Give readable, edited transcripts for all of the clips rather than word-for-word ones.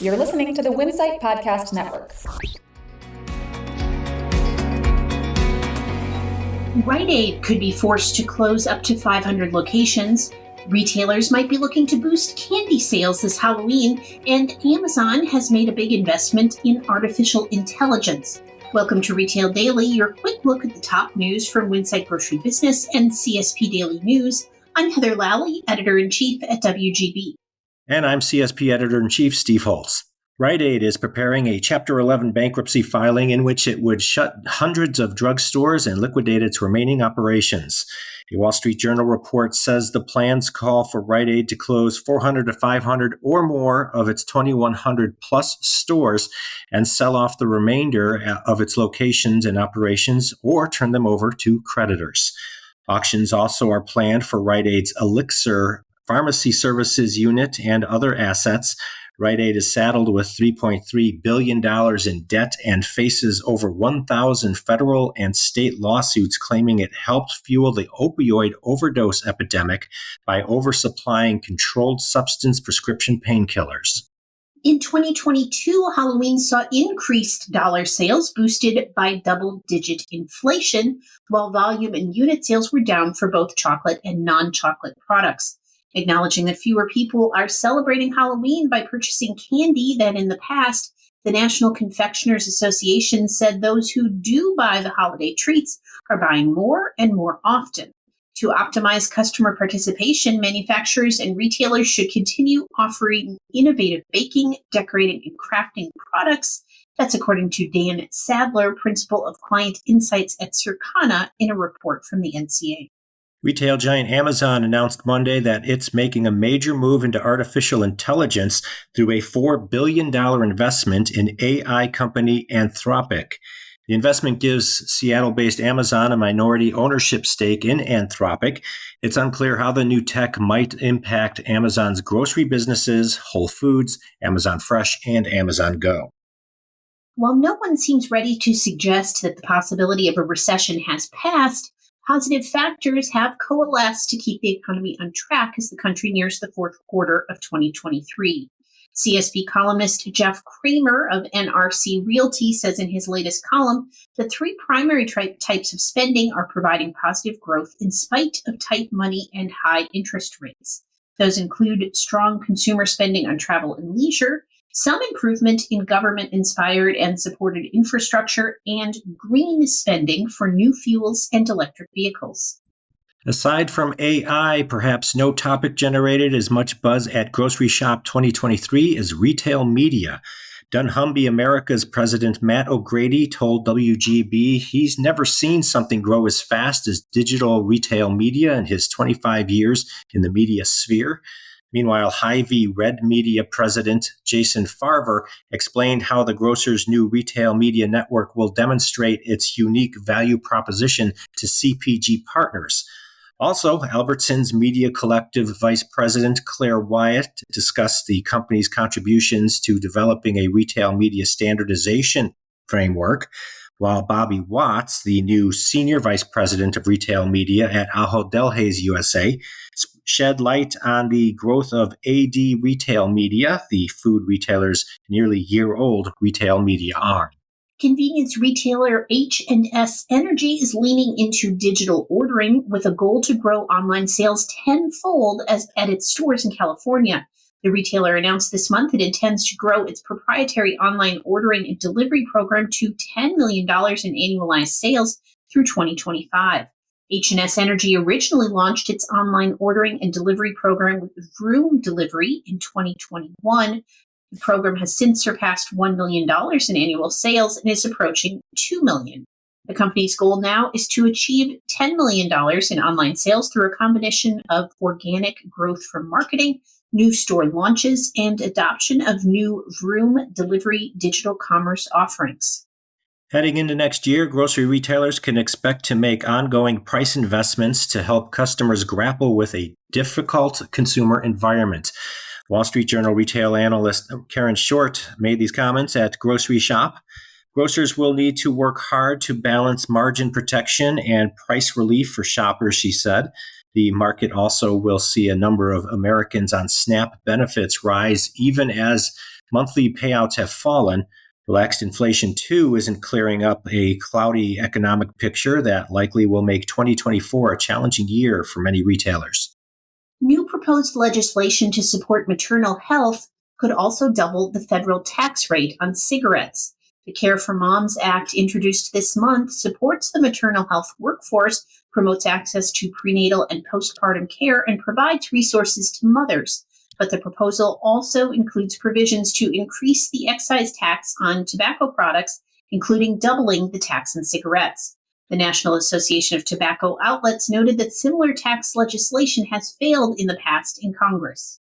You're listening to the Winsight Podcast Network. Rite Aid could be forced to close up to 500 locations. Retailers might be looking to boost candy sales this Halloween, and Amazon has made a big investment in artificial intelligence. Welcome to Retail Daily, your quick look at the top news from Winsight Grocery Business and CSP Daily News. I'm Heather Lally, Editor-in-Chief at WGB. And I'm CSP Editor-in-Chief Steve Holtz. Rite Aid is preparing a Chapter 11 bankruptcy filing in which it would shut hundreds of drugstores and liquidate its remaining operations. A Wall Street Journal report says the plans call for Rite Aid to close 400 to 500 or more of its 2,100 plus stores and sell off the remainder of its locations and operations or turn them over to creditors. Auctions also are planned for Rite Aid's Elixir Pharmacy Services unit and other assets. Rite Aid is saddled with $3.3 billion in debt and faces over 1,000 federal and state lawsuits claiming it helped fuel the opioid overdose epidemic by oversupplying controlled substance prescription painkillers. In 2022, Halloween saw increased dollar sales boosted by double-digit inflation, while volume and unit sales were down for both chocolate and non-chocolate products. Acknowledging that fewer people are celebrating Halloween by purchasing candy than in the past, the National Confectioners Association said those who do buy the holiday treats are buying more and more often. To optimize customer participation, manufacturers and retailers should continue offering innovative baking, decorating, and crafting products. That's according to Dan Sadler, Principal of Client Insights at Circana, in a report from the NCA. Retail giant Amazon announced Monday that it's making a major move into artificial intelligence through a $4 billion investment in AI company Anthropic. The investment gives Seattle-based Amazon a minority ownership stake in Anthropic. It's unclear how the new tech might impact Amazon's grocery businesses, Whole Foods, Amazon Fresh, and Amazon Go. While no one seems ready to suggest that the possibility of a recession has passed, positive factors have coalesced to keep the economy on track as the country nears the fourth quarter of 2023. CSP columnist Jeff Kramer of NRC Realty says in his latest column that three primary types of spending are providing positive growth in spite of tight money and high interest rates. Those include strong consumer spending on travel and leisure, some improvement in government-inspired and supported infrastructure, and green spending for new fuels and electric vehicles. Aside from AI, perhaps no topic generated as much buzz at Grocery Shop 2023 as retail media. dunnhumby America's president Matt O'Grady told WGB he's never seen something grow as fast as digital retail media in his 25 years in the media sphere. Meanwhile, Hy-Vee Red Media president Jason Farver explained how the grocer's new retail media network will demonstrate its unique value proposition to CPG partners. Also, Albertsons Media Collective Vice President Claire Wyatt discussed the company's contributions to developing a retail media standardization framework, while Bobby Watts, the new Senior Vice President of Retail Media at Ahold Delhaize USA, shed light on the growth of AD Retail Media, the food retailer's nearly year-old retail media arm. Convenience retailer H&S Energy is leaning into digital ordering with a goal to grow online sales tenfold at its stores in California. The retailer announced this month it intends to grow its proprietary online ordering and delivery program to $10 million in annualized sales through 2025. H&S Energy originally launched its online ordering and delivery program with Vroom Delivery in 2021. The program has since surpassed $1 million in annual sales and is approaching $2 million. The company's goal now is to achieve $10 million in online sales through a combination of organic growth from marketing, new store launches, and adoption of new Vroom Delivery digital commerce offerings. Heading into next year, grocery retailers can expect to make ongoing price investments to help customers grapple with a difficult consumer environment. Wall Street Journal retail analyst Karen Short made these comments at Grocery Shop. Grocers will need to work hard to balance margin protection and price relief for shoppers, she said. The market also will see a number of Americans on SNAP benefits rise even as monthly payouts have fallen. Relaxed inflation, too, isn't clearing up a cloudy economic picture that likely will make 2024 a challenging year for many retailers. New proposed legislation to support maternal health could also double the federal tax rate on cigarettes. The Care for Moms Act, introduced this month, supports the maternal health workforce, promotes access to prenatal and postpartum care, and provides resources to mothers. But the proposal also includes provisions to increase the excise tax on tobacco products, including doubling the tax on cigarettes. The National Association of Tobacco Outlets noted that similar tax legislation has failed in the past in Congress.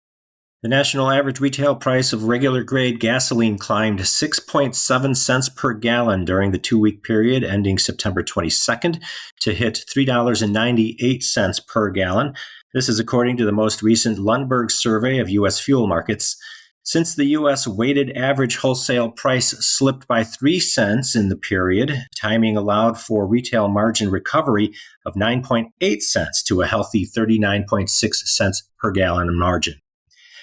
The national average retail price of regular grade gasoline climbed 6.7 cents per gallon during the 2-week period ending September 22nd to hit $3.98 per gallon. This is according to the most recent Lundberg survey of U.S. fuel markets. Since the U.S. weighted average wholesale price slipped by 3 cents in the period, timing allowed for retail margin recovery of 9.8 cents to a healthy 39.6 cents per gallon margin.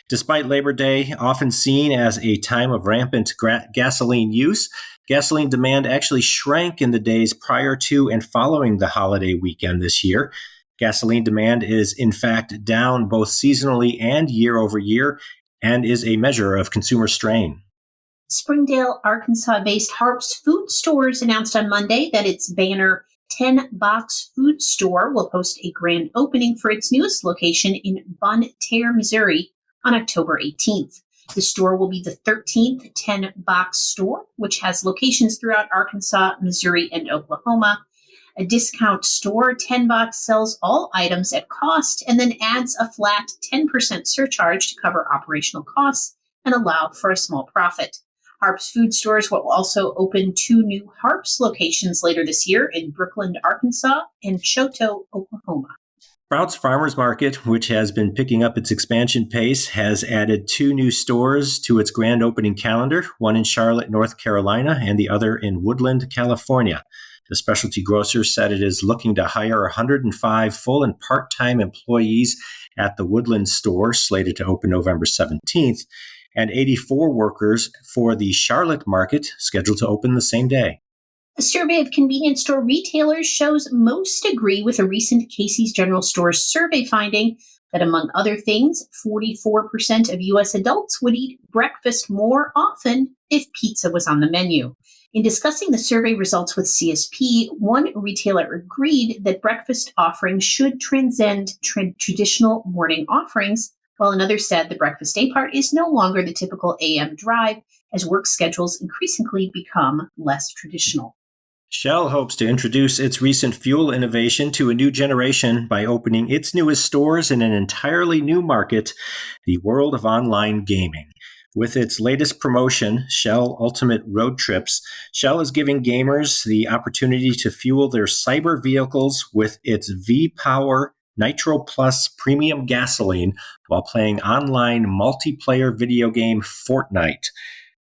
Despite Labor Day often seen as a time of rampant gasoline use, gasoline demand actually shrank in the days prior to and following the holiday weekend this year. Gasoline demand is, in fact, down both seasonally and year over year, and is a measure of consumer strain. Springdale, Arkansas-based Harps Food Stores announced on Monday that its banner 10 Box Food Store will host a grand opening for its newest location in Bonne Terre, Missouri, on October 18th. The store will be the 13th 10 Box store, which has locations throughout Arkansas, Missouri, and Oklahoma. A discount store, 10 Box sells all items at cost and then adds a flat 10% surcharge to cover operational costs and allow for a small profit. Harps Food Stores will also open 2 new Harps locations later this year in Brookland, Arkansas, and Choteau, Oklahoma. Sprouts Farmers Market, which has been picking up its expansion pace, has added 2 new stores to its grand opening calendar, one in Charlotte, North Carolina, and the other in Woodland, California. The specialty grocer said it is looking to hire 105 full and part-time employees at the Woodland store, slated to open November 17th, and 84 workers for the Charlotte market, scheduled to open the same day. A survey of convenience store retailers shows most agree with a recent Casey's General Stores survey finding that, among other things, 44% of U.S. adults would eat breakfast more often if pizza was on the menu. In discussing the survey results with CSP, one retailer agreed that breakfast offerings should transcend traditional morning offerings, while another said the breakfast daypart is no longer the typical AM drive as work schedules increasingly become less traditional. Shell hopes to introduce its recent fuel innovation to a new generation by opening its newest stores in an entirely new market, the world of online gaming. With its latest promotion, Shell Ultimate Road Trips, Shell is giving gamers the opportunity to fuel their cyber vehicles with its V-Power Nitro Plus premium gasoline while playing online multiplayer video game Fortnite.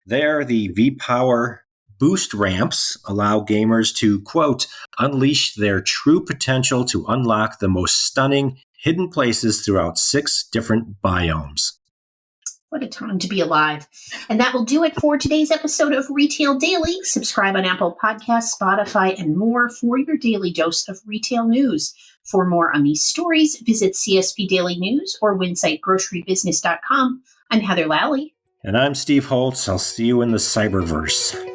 There, the V-Power boost ramps allow gamers to, quote, unleash their true potential to unlock the most stunning hidden places throughout 6 different biomes. What a time to be alive. And that will do it for today's episode of Retail Daily. Subscribe on Apple Podcasts, Spotify, and more for your daily dose of retail news. For more on these stories, visit CSP Daily News or WinsightGroceryBusiness.com. I'm Heather Lally. And I'm Steve Holtz. I'll see you in the cyberverse.